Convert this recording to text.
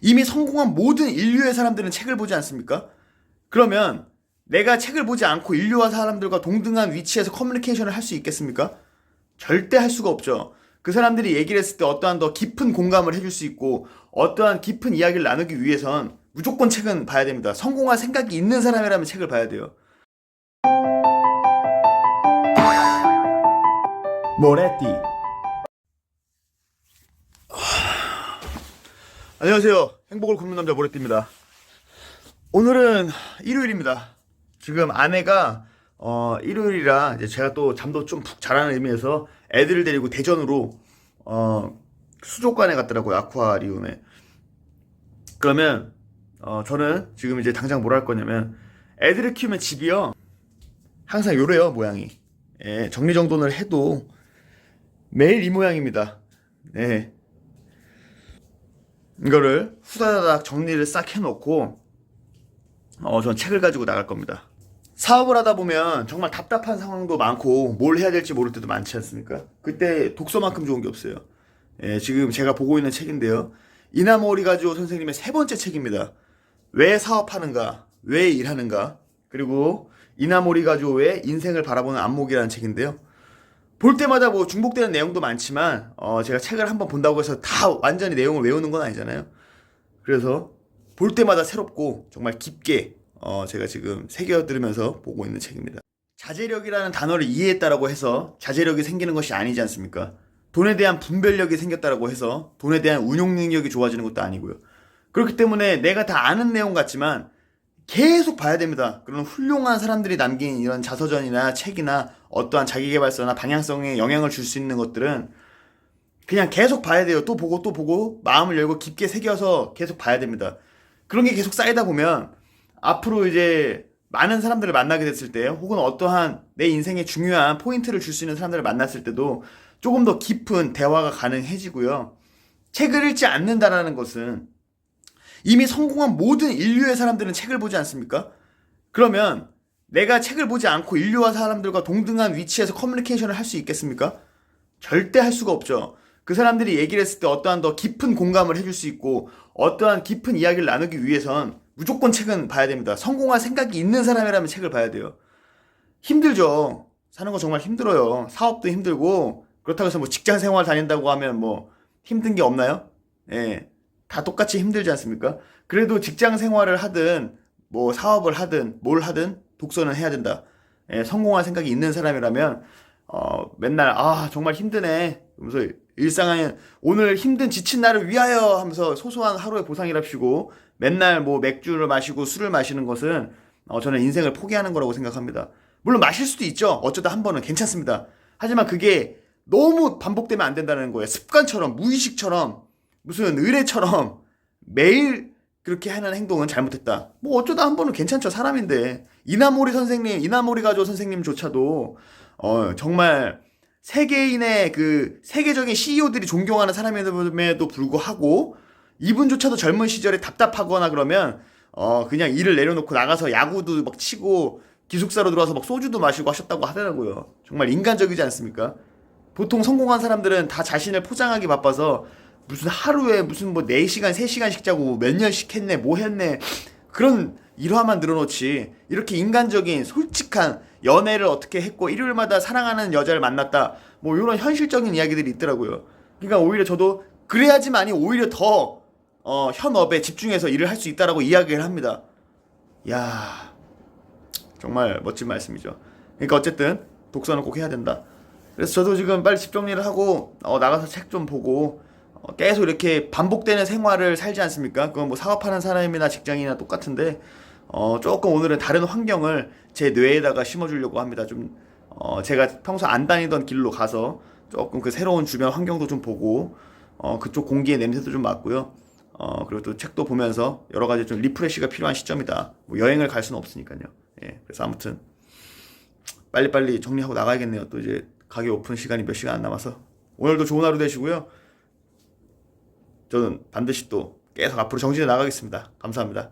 이미 성공한 모든 인류의 사람들은 책을 보지 않습니까? 그러면 내가 책을 보지 않고 인류와 사람들과 동등한 위치에서 커뮤니케이션을 할 수 있겠습니까? 절대 할 수가 없죠. 그 사람들이 얘기를 했을 때 어떠한 더 깊은 공감을 해줄 수 있고 어떠한 깊은 이야기를 나누기 위해선 무조건 책은 봐야 됩니다. 성공할 생각이 있는 사람이라면 책을 봐야 돼요. 모레띠. 안녕하세요. 행복을 굽는 남자 모레띠입니다. 오늘은 일요일입니다. 지금 아내가 일요일이라 이제 제가 또 잠도 좀 푹 자라는 의미에서 애들을 데리고 대전으로 수족관에 갔더라고요. 아쿠아리움에. 그러면 저는 지금 이제 당장 뭘 할 거냐면 애들을 키우면 집이요 항상 요래요 모양이. 예, 정리정돈을 해도 매일 이 모양입니다. 네. 이거를 후다다닥 정리를 싹 해놓고 전 책을 가지고 나갈 겁니다. 사업을 하다 보면 정말 답답한 상황도 많고 뭘 해야 될지 모를 때도 많지 않습니까? 그때 독서만큼 좋은 게 없어요. 예, 지금 제가 보고 있는 책인데요. 이나모리 가즈오 선생님의 세 번째 책입니다. 왜 사업하는가? 왜 일하는가? 그리고 이나모리 가즈오의 인생을 바라보는 안목이라는 책인데요. 볼 때마다 뭐 중복되는 내용도 많지만 제가 책을 한번 본다고 해서 다 완전히 내용을 외우는 건 아니잖아요. 그래서 볼 때마다 새롭고 정말 깊게 제가 지금 새겨들으면서 보고 있는 책입니다. 자제력이라는 단어를 이해했다라고 해서 자제력이 생기는 것이 아니지 않습니까? 돈에 대한 분별력이 생겼다라고 해서 돈에 대한 운용 능력이 좋아지는 것도 아니고요. 그렇기 때문에 내가 다 아는 내용 같지만 계속 봐야 됩니다. 그런 훌륭한 사람들이 남긴 이런 자서전이나 책이나 어떠한 자기계발서나 방향성에 영향을 줄 수 있는 것들은 그냥 계속 봐야 돼요. 또 보고 또 보고 마음을 열고 깊게 새겨서 계속 봐야 됩니다. 그런 게 계속 쌓이다 보면 앞으로 이제 많은 사람들을 만나게 됐을 때 혹은 어떠한 내 인생에 중요한 포인트를 줄 수 있는 사람들을 만났을 때도 조금 더 깊은 대화가 가능해지고요. 책을 읽지 않는다라는 것은 이미 성공한 모든 인류의 사람들은 책을 보지 않습니까? 그러면 내가 책을 보지 않고 인류와 사람들과 동등한 위치에서 커뮤니케이션을 할 수 있겠습니까? 절대 할 수가 없죠. 그 사람들이 얘기를 했을 때 어떠한 더 깊은 공감을 해줄 수 있고 어떠한 깊은 이야기를 나누기 위해선 무조건 책은 봐야 됩니다. 성공할 생각이 있는 사람이라면 책을 봐야 돼요. 힘들죠. 사는 거 정말 힘들어요. 사업도 힘들고 그렇다고 해서 뭐 직장 생활 다닌다고 하면 뭐 힘든 게 없나요? 예. 다 똑같이 힘들지 않습니까? 그래도 직장 생활을 하든 뭐 사업을 하든 뭘 하든 독서는 해야 된다. 예, 성공할 생각이 있는 사람이라면 맨날 정말 힘드네. 그러면서 일상에 오늘 힘든 지친 날을 위하여 하면서 소소한 하루의 보상이랍시고 맨날 뭐 맥주를 마시고 술을 마시는 것은 저는 인생을 포기하는 거라고 생각합니다. 물론 마실 수도 있죠. 어쩌다 한 번은 괜찮습니다. 하지만 그게 너무 반복되면 안 된다는 거예요. 습관처럼 무의식처럼 무슨 의례처럼 매일 그렇게 하는 행동은 잘못했다. 뭐 어쩌다 한 번은 괜찮죠. 사람인데. 이나모리 가조 선생님조차도 정말 세계인의 그 세계적인 CEO들이 존경하는 사람임에도 불구하고 이분조차도 젊은 시절에 답답하거나 그러면 그냥 일을 내려놓고 나가서 야구도 막 치고 기숙사로 들어와서 막 소주도 마시고 하셨다고 하더라고요. 정말 인간적이지 않습니까? 보통 성공한 사람들은 다 자신을 포장하기 바빠서 무슨 하루에 무슨 뭐 4시간, 3시간씩 자고 몇 년씩 했네, 뭐 했네. 그런 일화만 늘어놓지. 이렇게 인간적인, 솔직한 연애를 어떻게 했고, 일요일마다 사랑하는 여자를 만났다. 뭐, 이런 현실적인 이야기들이 있더라고요. 그러니까 오히려 저도 그래야지만이 오히려 더, 현업에 집중해서 일을 할 수 있다라고 이야기를 합니다. 야 정말 멋진 말씀이죠. 그러니까 어쨌든, 독서는 꼭 해야 된다. 그래서 저도 지금 빨리 집 정리를 하고, 나가서 책 좀 보고, 계속 이렇게 반복되는 생활을 살지 않습니까? 그건 뭐 사업하는 사람이나 직장이나 똑같은데 조금 오늘은 다른 환경을 제 뇌에다가 심어주려고 합니다. 좀 제가 평소 안 다니던 길로 가서 조금 그 새로운 주변 환경도 좀 보고 그쪽 공기의 냄새도 좀 맡고요. 그리고 또 책도 보면서 여러 가지 좀 리프레시가 필요한 시점이다. 뭐 여행을 갈 수는 없으니까요. 예, 그래서 아무튼 빨리빨리 정리하고 나가야겠네요. 또 이제 가게 오픈 시간이 몇 시간 안 남아서 오늘도 좋은 하루 되시고요. 저는 반드시 또 계속 앞으로 정신에 나가겠습니다. 감사합니다.